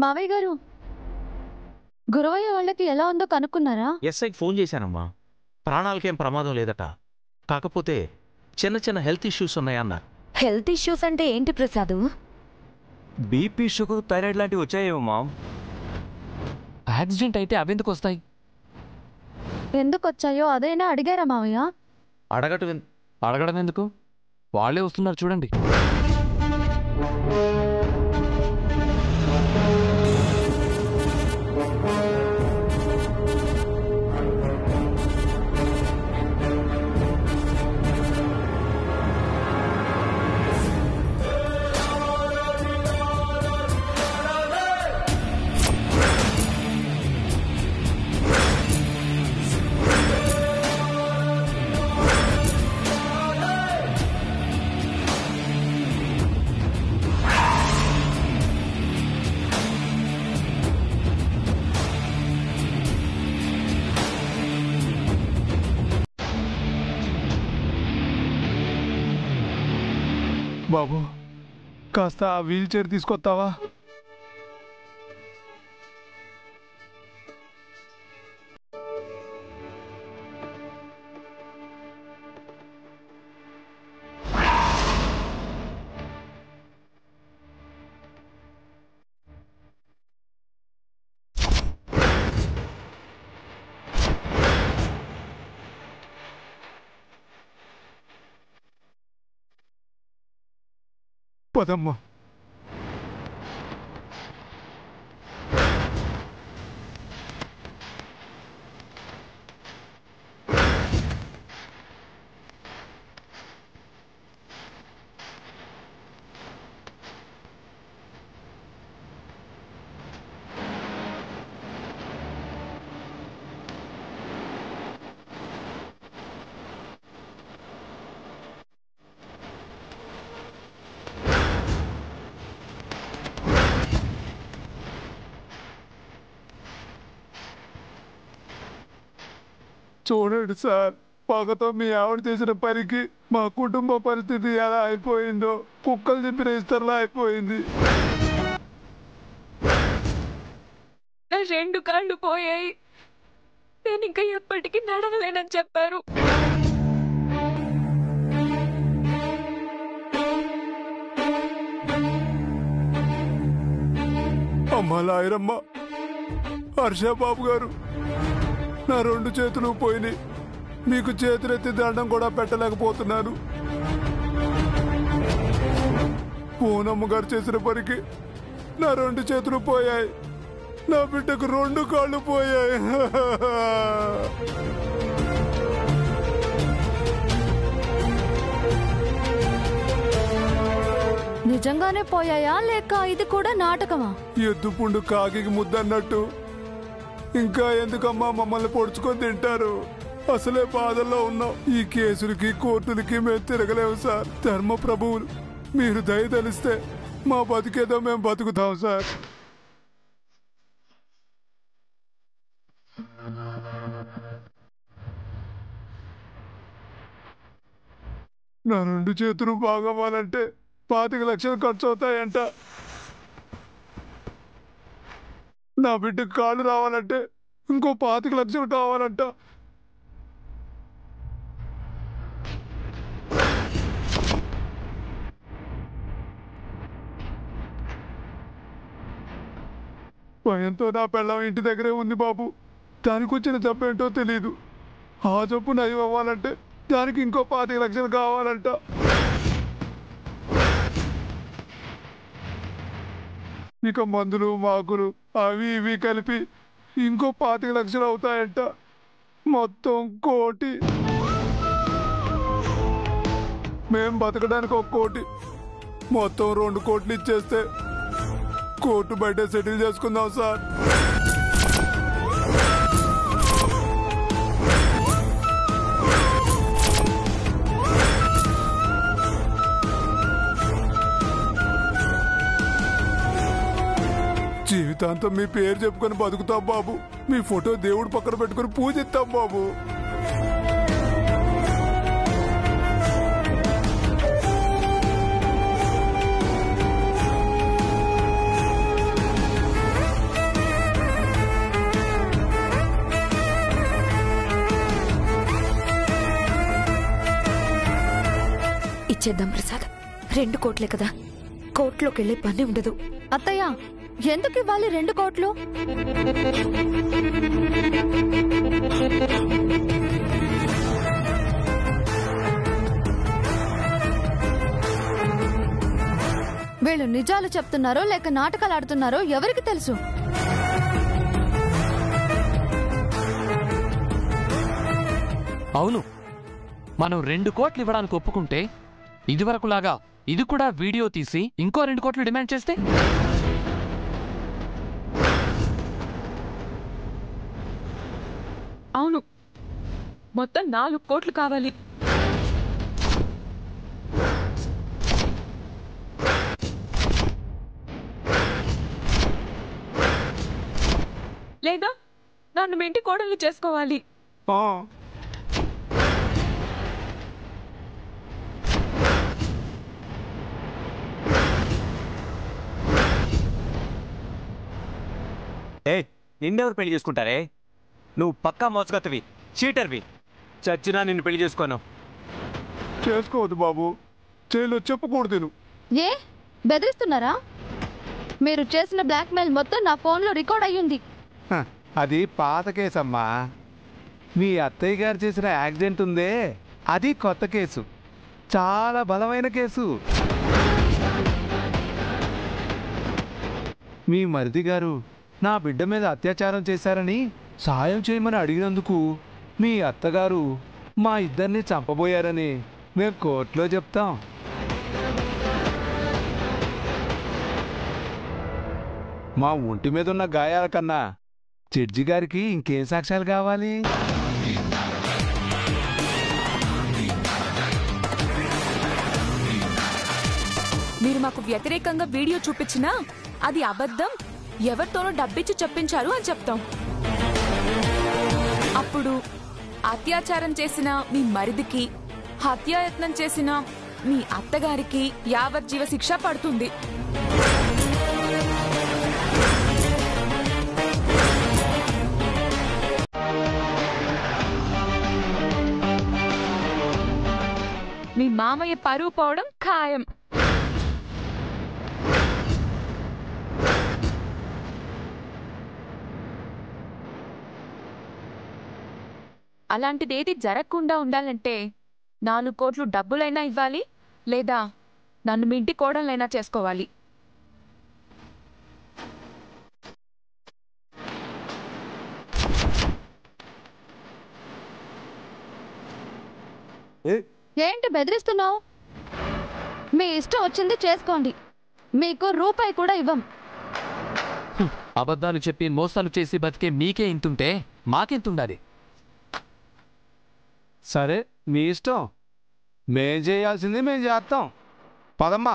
మావయ్య గారు, గురవయ్య వాళ్ళకి ఎలా ఉందో కనుక్కున్నారా? ఎస్ఐకి ఫోన్ చేశానమ్మా. ప్రాణాలకేం ప్రమాదం లేదట. కాకపోతే చిన్న చిన్న హెల్త్ ఇష్యూస్ ఉన్నాయన్నారు. హెల్త్ ఇష్యూస్ అంటే ఏంటి ప్రసాద్? బీపీ, షుగర్, థైరాయిడ్ లాంటివి వచ్చాయేమో మామ్. యాక్సిడెంట్ అయితే అవెందుకు వస్తాయి? ఎందుకు వచ్చాయో అదైనా అడిగారా మావయ్య? అడగడం ఎందుకు? వాళ్ళే వస్తున్నారు చూడండి. బాబు, కాస్త ఆ వీల్ చైర్ తీసుకొస్తావా? పదమ్మా. చూడండి సార్, పగతో మీ ఆవిడ చేసిన పనికి మా కుటుంబ పరిస్థితి ఎలా అయిపోయిందో కుక్కలు చెప్పిన ఇస్తర్లా అయిపోయింది. నా 2 కాళ్ళు పోయాయి. నేను ఇంకా ఎప్పటికీ నడవలేనని చెప్పారు. అమ్మ లాయరమ్మ, హర్షబాబు గారు, నా 2 చేతులు పోయినాయి. మీకు చేతులెత్తి దండం కూడా పెట్టలేకపోతున్నాను. పూనమ్మ గారు చేసిన పనికి నా 2 చేతులు పోయాయి. నా బిడ్డకు 2 కాళ్ళు పోయాయి. నిజంగానే పోయాయా లేక ఇది కూడా నాటకమా? ఎద్దు పుండు కాకి ముద్దన్నట్టు ఇంకా ఎందుకమ్మా మమ్మల్ని పొడుచుకొని తింటారు? అసలే బాధల్లో ఉన్నాం. ఈ కేసులకి కోర్టులకి మేము తిరగలేము సార్. ధర్మ ప్రభువులు, మీరు దయ తెలిస్తే మా బతికేదో మేము బతుకుతాం సార్. నా 2 చేతులు బాగవ్వాలంటే 25 లక్షలు ఖర్చు అవుతాయంట. నా బిడ్డకు కాళ్ళు రావాలంటే ఇంకో 25 లక్షలు కావాలంట. భయంతో నా పెళ్ళం ఇంటి దగ్గరే ఉంది బాబు. దానికి వచ్చిన జబ్బు ఏంటో తెలీదు. ఆ జబ్బు నయం అవ్వాలంటే దానికి ఇంకో 25 లక్షలు కావాలంట. ఇక మందులు మాకులు అవి ఇవి కలిపి ఇంకో 25 లక్షలు అవుతాయంట. మొత్తం 1 కోటి. మేం బతకడానికి 1 కోటి, మొత్తం 2 కోట్లు ఇచ్చేస్తే కోర్టు బయట సెటిల్ చేసుకుందాం సార్. జీవితాంతం మీ పేరు చెప్పుకొని బతుకుతాం బాబు. మీ ఫోటో దేవుడు పక్కన పెట్టుకుని పూజిస్తాం బాబు. ఇచ్చేద్దాం ప్రసాద్. 2 కోట్లే కదా, కోర్టులోకి వెళ్ళే పని ఉండదు. అత్తయ్య, ఎందుకు ఇవ్వాలి 2 కోట్లు? వీళ్ళు నిజాలు చెప్తున్నారో లేక నాటకాలు ఆడుతున్నారో ఎవరికి తెలుసు? అవును, మనం 2 కోట్లు ఇవ్వడానికి ఒప్పుకుంటే ఇదివరకులాగా ఇది కూడా వీడియో తీసి ఇంకో 2 కోట్లు డిమాండ్ చేస్తే? అవును, మొత్తం 4 కోట్లు కావాలి. లేదా నన్ను మీ ఇంటి కోడలు చేసుకోవాలి. ఏ నిన్నెవరు పెళ్లి చేసుకుంటారే? నువ్వు పక్కా మోసగత్తవి, చీటర్వి. చచ్చినా నిన్ను పెళ్లి చేసుకోను. చేసుకోవద్దు బాబు, జైల్లో చెప్పకూడదు నేను. ఏ బెదిరిస్తున్నారా? మీరు చేసిన బ్లాక్మెయిల్ మొత్తం నా ఫోన్లో రికార్డ్ అయ్యింది. అది పాత కేసమ్మా. మీ అత్తయ్య గారు చేసిన యాక్సిడెంట్ ఉందే, అది కొత్త కేసు, చాలా బలమైన కేసు. మీ మరిది గారు నా బిడ్డ మీద అత్యాచారం చేశారని సాయం చేయమని అడిగినందుకు మీ అత్తగారు మా ఇద్దరిని చంపబోయారని మేము కోర్టులో చెప్తాం. మా ఒంటి మీద ఉన్న గాయాల కన్నా జడ్జి గారికి ఇంకేం సాక్ష్యాలు కావాలి? మీరు మాకు వ్యతిరేకంగా వీడియో చూపించినా అది అబద్ధం, ఎవరితోనో డబ్బిచ్చి చెప్పించారు అని చెప్తాం. అప్పుడు అత్యాచారం చేసిన మీ మరిదికి, హత్యాయత్నం చేసిన మీ అత్తగారికి యావజ్జీవ శిక్ష పడుతుంది. మీ మామయ్య పరువు పోవడం ఖాయం. అలాంటిదేది జరగకుండా ఉండాలంటే 4 కోట్లు డబ్బులైనా ఇవ్వాలి, లేదా నన్ను మీ ఇంటి కోడలైనా చేసుకోవాలి. ఏంటి బెదిరిస్తున్నావు? మీ ఇష్టం వచ్చింది చేసుకోండి, మీకు రూపాయి కూడా ఇవ్వం. అబద్ధాలు చెప్పి మోసాలు చేసి బతికే మీకే ఇంతుంటే మాకెంతుండాలి? సరే, మీ ఇష్టం. మేం చేయాల్సింది మేం చేస్తాం. పదమ్మా.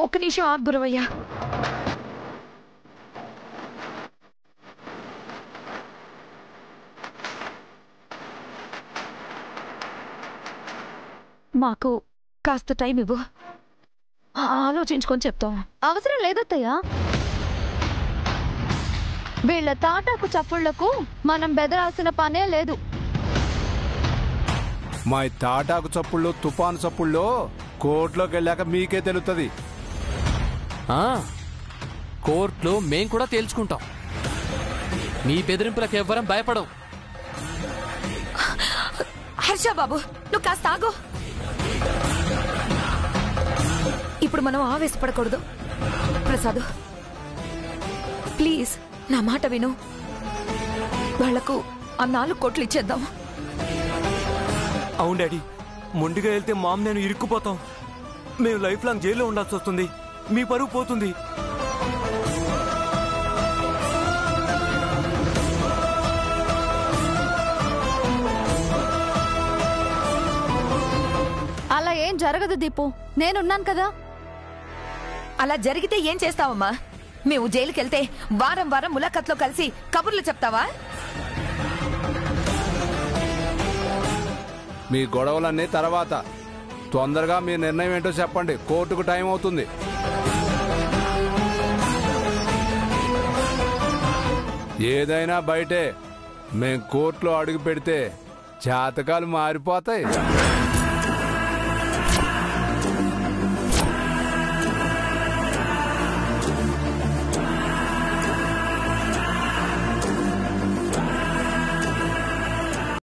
ఒక నిమిషం ఆగు గురవయ్య. మాకు కాస్త టైం ఇవ్వు, ఆలోచించుకొని చెప్తాం. అవసరం లేదత్తయ్యా. వీళ్ళ తాటాకు చప్పుళ్లకు మనం బెదరాల్సిన పనే లేదు. మా తాటాకు చప్పుళ్ళు, తుఫాను చప్పుళ్ళు కోర్టులోకి వెళ్ళాక మీకే తెలుస్తుంది. కోర్టులో మేం కూడా తేల్చుకుంటాం. మీ బెదిరింపులకు ఎవ్వరం భయపడం. హర్ష బాబు, నువ్వు కాస్త ఆగు. ఇప్పుడు మనం ఆవేశపడకూడదు. ప్రసాద్, ప్లీజ్ నా మాట విను. వాళ్లకు ఆ 4 కోట్లు ఇచ్చేద్దాం. అవును డాడీ, మొండిగా వెళ్తే మామ్ నేను ఇరుక్కుపోతాం. మేము లైఫ్ లాంగ్ జైల్లో ఉండాల్సి వస్తుంది. మీ పరువు పోతుంది. అలా ఏం జరగదు దీపు, నేనున్నాను కదా. అలా జరిగితే ఏం చేస్తావమ్మా? మేము జైలుకెళ్తే వారం వారం ములాఖత్లో కలిసి కబుర్లు చెప్తావా? మీ గొడవలన్నీ తర్వాత. తొందరగా మీ నిర్ణయం ఏంటో చెప్పండి, కోర్టుకు టైం అవుతుంది. ఏదైనా బయటే, మేం కోర్టులో అడుగు పెడితే జాతకాలు మారిపోతాయి.